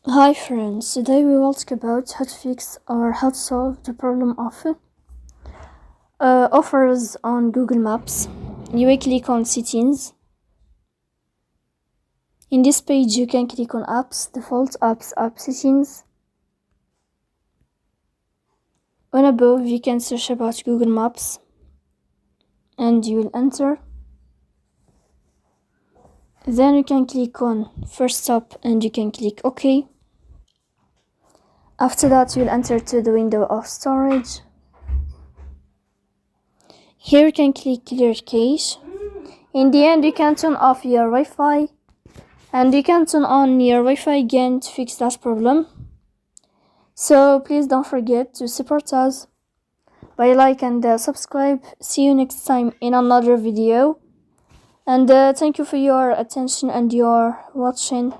Hi friends, today we will talk about how to fix or how to solve the problem of offers on Google Maps. You will click on settings. In this page you can click on apps, default apps, app settings. On above you can search about Google Maps and you will enter. Then you can click on first stop and you can click OK. After that you will enter to the window of storage. Here you can click clear cache. In the end you can turn off your Wi-Fi and you can turn on your Wi-Fi again to fix that problem. So please don't forget to support us by like and subscribe. See you next time in another video, and thank you for your attention and your watching.